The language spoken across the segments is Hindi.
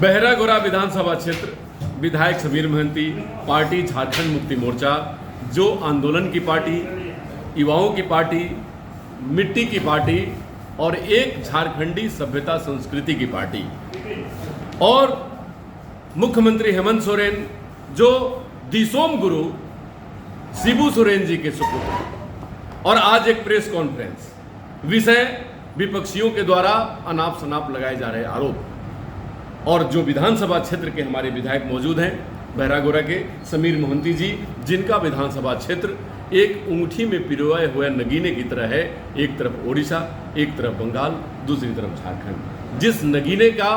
बहरागोरा विधानसभा क्षेत्र विधायक समीर महंती, पार्टी झारखंड मुक्ति मोर्चा, जो आंदोलन की पार्टी, युवाओं की पार्टी, मिट्टी की पार्टी और एक झारखंडी सभ्यता संस्कृति की पार्टी, और मुख्यमंत्री हेमंत सोरेन जो दिसोम गुरु शिबू सोरेन जी के सुपुत्र। और आज एक प्रेस कॉन्फ्रेंस, विषय विपक्षियों के द्वारा अनाप शनाप लगाए जा रहे आरोप। और जो विधानसभा क्षेत्र के हमारे विधायक मौजूद हैं बहरागोरा के समीर महंती जी, जिनका विधानसभा क्षेत्र एक अंगूठी में पिरोए हुए नगीने की तरह है, एक तरफ ओडिशा, एक तरफ बंगाल, दूसरी तरफ झारखंड। जिस नगीने का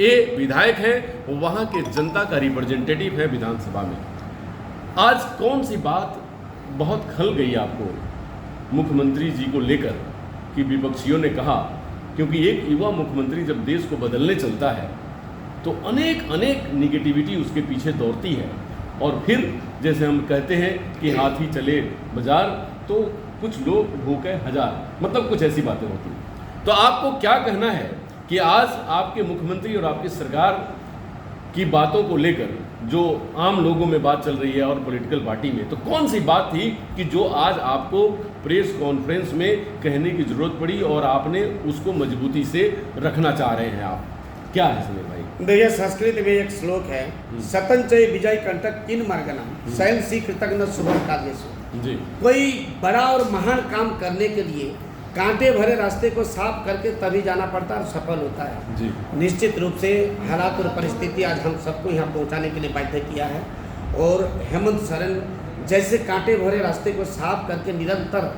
ये विधायक है वो वहाँ के जनता का रिप्रेजेंटेटिव है विधानसभा में। आज कौन सी बात बहुत खल गई आपको मुख्यमंत्री जी को लेकर कि विपक्षियों ने कहा, क्योंकि एक युवा मुख्यमंत्री जब देश को बदलने चलता है तो अनेक निगेटिविटी उसके पीछे दौड़ती है। और फिर जैसे हम कहते हैं कि हाथी चले बाजार तो कुछ लोग भूखे हजार, मतलब कुछ ऐसी बातें होती हैं। तो आपको क्या कहना है कि आज आपके मुख्यमंत्री और आपकी सरकार की बातों को लेकर जो आम लोगों में बात चल रही है और पॉलिटिकल पार्टी में, तो कौन सी बात थी कि जो आज आपको प्रेस कॉन्फ्रेंस में कहने की जरूरत पड़ी और आपने उसको मजबूती से रखना चाह रहे हैं आप? क्या है समीर भाई? देखिए, संस्कृत में एक श्लोक है, सतंचय विजय कंटक किन मार्गनम शैल सी कृतज्ञ शुभम काव्यसु। जी, कोई बड़ा और महान काम करने के लिए कांटे भरे रास्ते को साफ करके तभी जाना पड़ता है और सफल होता है। जी, निश्चित रूप से हालात और परिस्थिति आज हम सबको यहाँ पहुँचाने के लिए बाध्य किया है। और हेमंत सोरेन जैसे कांटे भरे रास्ते को साफ करके निरंतर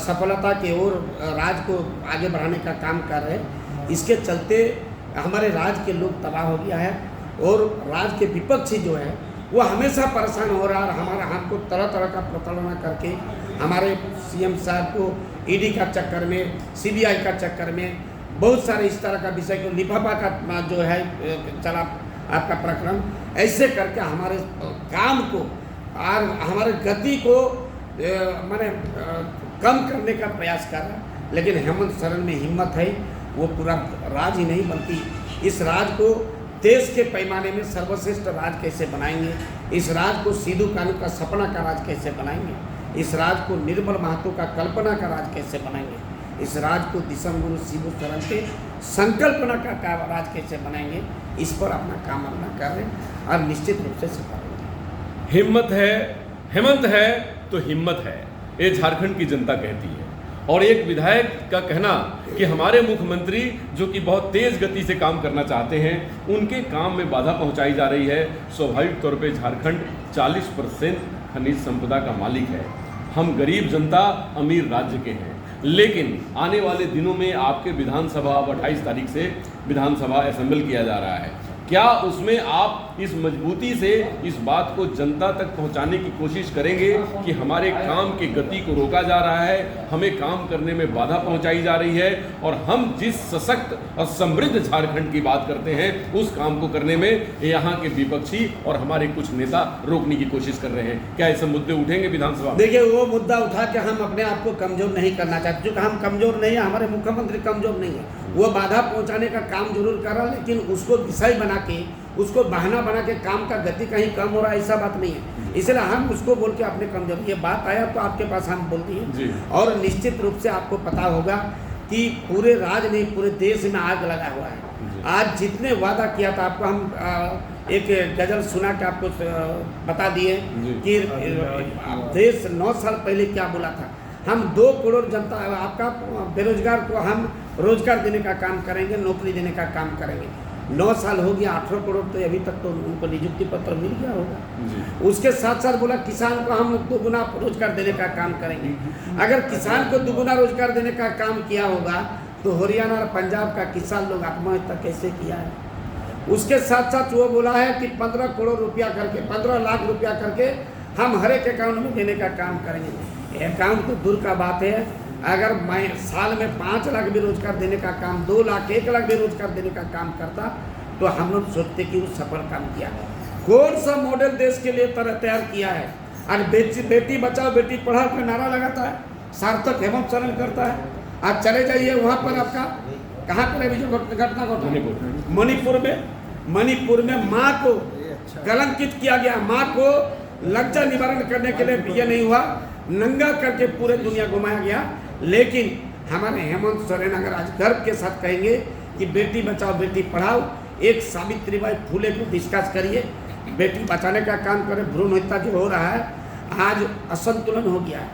सफलता की ओर राज्य को आगे बढ़ाने का काम कर रहे हैं। इसके चलते हमारे राज्य के लोग तबाह हो गया है और राज्य के विपक्षी जो है वो हमेशा परेशान हो रहा है। हमारा हमको तरह तरह का प्रताड़ना करके हमारे सीएम साहब को ईडी का चक्कर में, सीबीआई का चक्कर में, बहुत सारे इस तरह का विषय को लिफाफा का जो है चला आपका प्रकरण, ऐसे करके हमारे काम को और हमारे गति को माने कम करने का प्रयास कर रहा है। लेकिन हेमंत सोरेन में हिम्मत है, वो पूरा राज्य ही नहीं बल्कि इस राज्य को देश के पैमाने में सर्वश्रेष्ठ राज्य कैसे बनाएंगे, इस राज्य को सिद्धू कानू का सपना का राज्य कैसे बनाएंगे, इस राज्य को निर्मल महतो का कल्पना का राज्य कैसे बनाएंगे, इस राज्य को दिसम गुरु शिबू सोरेन के संकल्पना का राज्य कैसे बनाएंगे, इस पर अपना काम अपना कर रहे हैं और निश्चित रूप से सफल होंगे। हिम्मत है, हेमंत है तो हिम्मत है, ये झारखंड की जनता कहती है। और एक विधायक का कहना कि हमारे मुख्यमंत्री जो कि बहुत तेज़ गति से काम करना चाहते हैं, उनके काम में बाधा पहुंचाई जा रही है। स्वाभाविक तौर पे झारखंड 40% खनिज संपदा का मालिक है। हम गरीब जनता अमीर राज्य के हैं, लेकिन आने वाले दिनों में आपके विधानसभा अब 28 तारीख से विधानसभा असेंबल किया जा रहा है। क्या उसमें आप इस मजबूती से इस बात को जनता तक पहुंचाने की कोशिश करेंगे कि हमारे काम की गति को रोका जा रहा है, हमें काम करने में बाधा पहुंचाई जा रही है, और हम जिस सशक्त और समृद्ध झारखंड की बात करते हैं उस काम को करने में यहाँ के विपक्षी और हमारे कुछ नेता रोकने की कोशिश कर रहे हैं? क्या ऐसे मुद्दे उठेंगे विधानसभा? देखिए, वो मुद्दा उठा के हम अपने आप को कमजोर नहीं करना चाहते, क्योंकि हम कमजोर नहीं है, हमारे मुख्यमंत्री कमजोर नहीं है। वो बाधा पहुंचाने का काम जरूर कर रहा है, लेकिन उसको विषय बना के, उसको बहाना बना के काम का गति कहीं कम हो रहा है, ऐसा बात नहीं है। इसलिए हम उसको बोल के अपने कमजोर, ये बात आया तो आपके पास हम बोल दिए। और निश्चित रूप से आपको पता होगा कि पूरे राज्य नहीं पूरे देश में आग लगा हुआ है। आज जितने वादा किया था आपको, हम एक गजल सुना के आपको बता दिए कि देश 9 साल पहले क्या बोला था। हम 2 करोड़ जनता आपका बेरोजगार को हम रोजगार देने का काम करेंगे, नौकरी देने का काम करेंगे। 9 साल हो गया, 18 करोड़ तो अभी तक तो उनको नियुक्ति पत्र मिल गया होगा। उसके साथ साथ बोला किसान को हम 2 गुना रोजगार देने का काम करेंगे। अगर किसान को 2 गुना रोजगार देने का काम किया होगा तो हरियाणा और पंजाब का किसान लोग आत्महत्या कैसे किया है? उसके साथ साथ वो बोला है कि 15 करोड़ रुपया करके, 15 लाख रुपया करके हम हर एक अकाउंट में देने का काम करेंगे। अकाउंट तो दूर का बात है, अगर मैं साल में 5 लाख भी रोजगार देने का काम, 2 लाख 1 लाख भी रोजगार देने का काम करता तो हम लोग सोचते कि वो सफल काम किया। कौन सा मॉडल देश के लिए तैयार किया है? और बेटी बचाओ बेटी पढ़ाओ का नारा लगाता है, सार्थक हेमंत सोरेन करता है। आज चले जाइए वहाँ पर, आपका कहाँ पर अभी जो घटना घटा मणिपुर में, मणिपुर में माँ को कलंकित किया गया, माँ को लज्जा निवारण करने के लिए ये नहीं हुआ, नंगा करके पूरे दुनिया घुमाया गया। लेकिन हमारे हेमंत सोरेन अगर आज गर्व के साथ कहेंगे कि बेटी बचाओ बेटी पढ़ाओ, एक सावित्रीबाई फुले को डिस्कस करिए, बेटी बचाने का काम करें। भ्रूण हत्या जो हो रहा है आज असंतुलन हो गया है,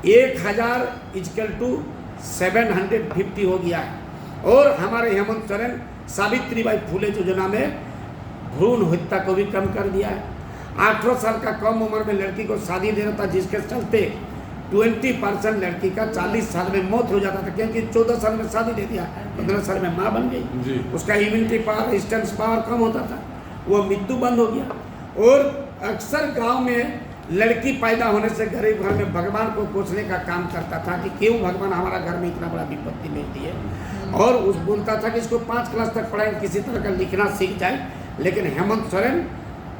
1000 = 750 हो गया है। और हमारे हेमंत सोरेन सावित्रीबाई फुले योजना में भ्रूण हत्या को भी कम कर दिया है। 18 साल का कम उम्र में लड़की को शादी दे रहा था, जिसके चलते 20% लड़की का 40 साल में मौत हो जाता था, क्योंकि 14 साल में शादी दे दिया, 15 साल में माँ बन गई, उसका इम्यूनिटी पावर, रेजिस्टेंस पावर कम होता था, वो मृत्यु बंद हो गया। और अक्सर गांव में लड़की पैदा होने से गरीब घर में भगवान को कोसने का काम करता था कि क्यों भगवान हमारा घर में इतना बड़ा विपत्ति मिलती है, और उस बोलता था कि इसको 5 क्लास तक पढ़ाएं, किसी तरह का लिखना सीख जाए। लेकिन हेमंत सोरेन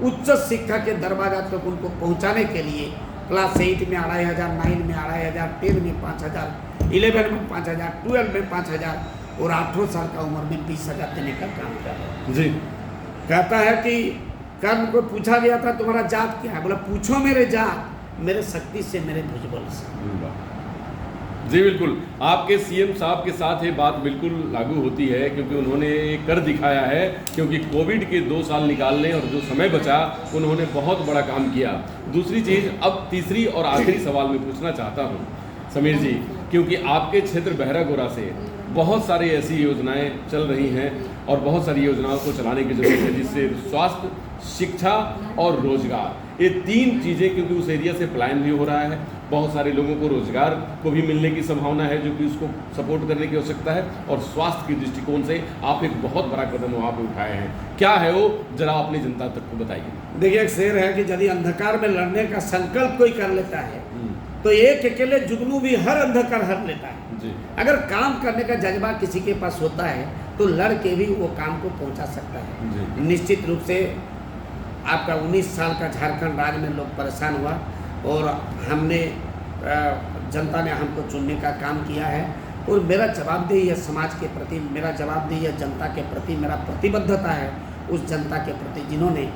उच्च शिक्षा के दरवाजा तक उनको पहुंचाने के लिए क्लास 8 में 2500, 9 में 2500, 10 में 5000, 11 में 5000, 12 में 5000 और 18 साल का उम्र में 20,000 देने का काम कर रहा है। जी, कहता है कि कर्ण को पूछा गया था तुम्हारा जात क्या है, बोला पूछो मेरे जात, मेरे शक्ति से, मेरे भुजबल से। जी बिल्कुल, आपके सीएम साहब के साथ ये बात बिल्कुल लागू होती है, क्योंकि उन्होंने कर दिखाया है, क्योंकि कोविड के 2 साल निकालने और जो समय बचा उन्होंने बहुत बड़ा काम किया। दूसरी चीज़, अब तीसरी और आखिरी सवाल मैं पूछना चाहता हूँ समीर जी, क्योंकि आपके क्षेत्र बहरागोरा से बहुत सारी ऐसी योजनाएं चल रही हैं और बहुत सारी योजनाओं को चलाने की जरूरत है, जिससे स्वास्थ्य, शिक्षा और रोजगार, ये 3 चीज़ें, क्योंकि उस एरिया से पलायन भी हो रहा है, बहुत सारे लोगों को रोजगार को भी मिलने की संभावना है, जो कि उसको सपोर्ट करने की आवश्यकता है, और स्वास्थ्य के दृष्टिकोण से आप एक बहुत बड़ा कदम वहाँ पे उठाए हैं। क्या है वो, जरा अपनी जनता तक को बताइए। देखिए, एक शेर है कि यदि अंधकार में लड़ने का संकल्प कोई कर लेता है तो एक अकेले जुगनू भी हर अंधकार हर लेता है जी। अगर काम करने का जज्बा किसी के पास होता है तो लड़ के भी वो काम को पहुंचा सकता है जी। निश्चित रूप से आपका 19 साल का झारखंड राज्य में लोग परेशान हुआ और हमने जनता ने हमको चुनने का काम किया है, और मेरा जवाबदेही है समाज के प्रति, मेरा जवाबदेही है जनता के प्रति, मेरा प्रतिबद्धता है उस जनता के प्रति जिन्होंने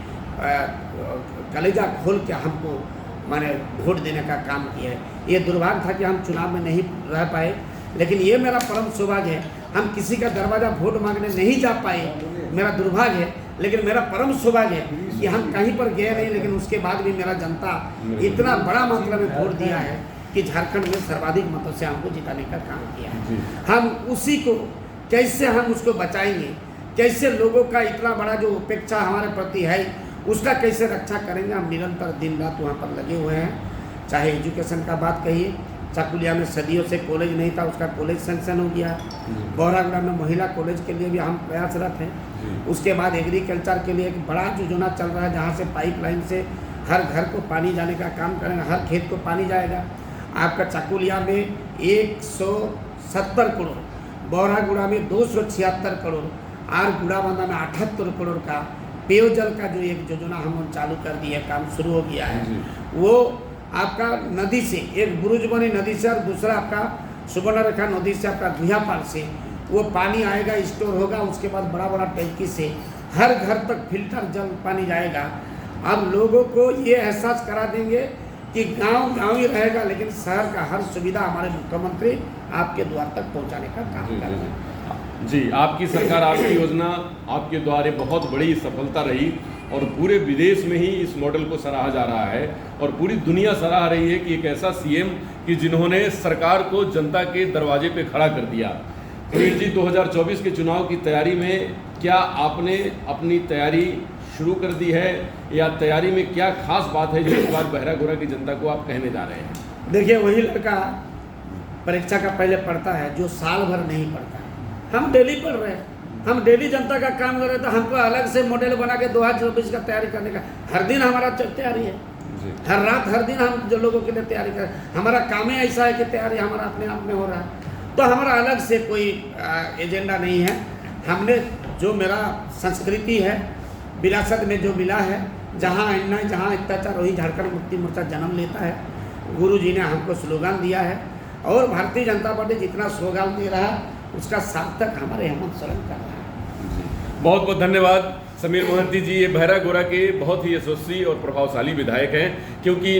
कलेजा खोल के हमको माने वोट देने का काम किया है। ये दुर्भाग्य था कि हम चुनाव में नहीं रह पाए, लेकिन ये मेरा परम सौभाग्य है, हम किसी का दरवाज़ा वोट मांगने नहीं जा पाए, मेरा दुर्भाग्य है, लेकिन मेरा परम सौभाग्य है कि हम कहीं पर गए नहीं, लेकिन उसके बाद भी मेरा जनता इतना बड़ा मात्रा में वोट दिया है कि झारखंड में सर्वाधिक मतों से हमको जिताने का काम किया है। हम उसी को कैसे हम उसको बचाएंगे, कैसे लोगों का इतना बड़ा जो उपेक्षा हमारे प्रति है उसका कैसे रक्षा करेंगे, हम निरंतर दिन रात वहाँ पर लगे हुए हैं। चाहे एजुकेशन का बात कहिए, चाकुलिया में सदियों से कॉलेज नहीं था, उसका कॉलेज सैंक्शन हो गया। बहरागोड़ा में महिला कॉलेज के लिए भी हम प्रयासरत हैं। उसके बाद एग्रीकल्चर के लिए एक बड़ा योजना चल रहा है, जहाँ से पाइपलाइन से हर घर को पानी जाने का काम करेंगे, हर खेत को पानी जाएगा। आपका चाकुलिया में 170 करोड़, बहरागोड़ा में 276 करोड़, और गुड़ाबांधा में 78 करोड़ का पेयजल का जो एक योजना हम चालू कर दी है, काम शुरू हो गया है। वो आपका नदी से, एक बुरुजबनी नदी से और दूसरा आपका सुवर्णरेखा नदी से, आपका गुहियापाल से वो पानी आएगा, स्टोर होगा, उसके बाद बड़ा बड़ा टैंकी से हर घर तक फिल्टर जल पानी जाएगा। अब लोगों को ये एहसास करा देंगे कि गांव गांव ही रहेगा, लेकिन शहर का हर सुविधा हमारे मुख्यमंत्री आपके द्वार तक पहुंचाने का काम कर रहे हैं। जी, आपकी सरकार, आपकी योजना आपके द्वारा बहुत बड़ी सफलता रही और पूरे विदेश में ही इस मॉडल को सराहा जा रहा है और पूरी दुनिया सराह रही है कि एक ऐसा सीएम कि जिन्होंने सरकार को जनता के दरवाजे पे खड़ा कर दिया। समीर जी, 2024 के चुनाव की तैयारी में क्या आपने अपनी तैयारी शुरू कर दी है, या तैयारी में क्या खास बात है जो इस बार बहरागोड़ा की जनता को आप कहने जा रहे हैं? देखिए, वही लड़का परीक्षा का पहले पढ़ता है जो साल भर नहीं पढ़ता है। हम डेली पढ़ रहे हैं, हम डेली जनता का काम कर रहे हैं, तो हमको अलग से मॉडल बना के 2024 का तैयारी करने का हर दिन हमारा तैयारी है, हर रात हर दिन हम जो लोगों के लिए तैयारी कर, हमारा काम ही ऐसा है कि तैयारी हमारा अपने आप में हो रहा है। तो हमारा अलग से कोई एजेंडा नहीं है। हमने जो मेरा संस्कृति है, विरासत में जो मिला है, जहाँ अन्याय जहाँ अत्याचार वही झारखंड मुक्ति मोर्चा जन्म लेता है। गुरु जी ने हमको स्लोगान दिया है और भारतीय जनता पार्टी जितना स्लोगान दे रहा है उसका सार्थक हमारे हेमंत सोरेन कर रहा है। बहुत बहुत धन्यवाद समीर मोहंती जी ये बहरा गोरा के बहुत ही यशस्वी और प्रभावशाली विधायक हैं, क्योंकि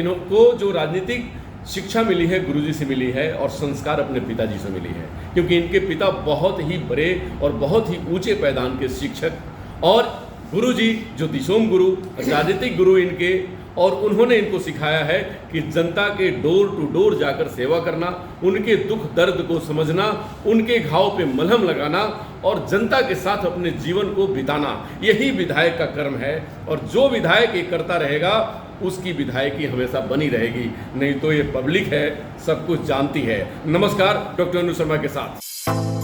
इनको जो राजनीतिक शिक्षा मिली है गुरुजी से मिली है और संस्कार अपने पिताजी से मिली है, क्योंकि इनके पिता बहुत ही बड़े और बहुत ही ऊंचे पैदान के शिक्षक और गुरुजी ज्योतिषोम गुरु, राजनीतिक गुरु इनके, और उन्होंने इनको सिखाया है कि जनता के डोर टू डोर जाकर सेवा करना, उनके दुख दर्द को समझना, उनके घाव पे मलहम लगाना और जनता के साथ अपने जीवन को बिताना, यही विधायक का कर्म है। और जो विधायक ये करता रहेगा उसकी विधायकी हमेशा बनी रहेगी, नहीं तो ये पब्लिक है, सब कुछ जानती है। नमस्कार, डॉक्टर अनु शर्मा के साथ।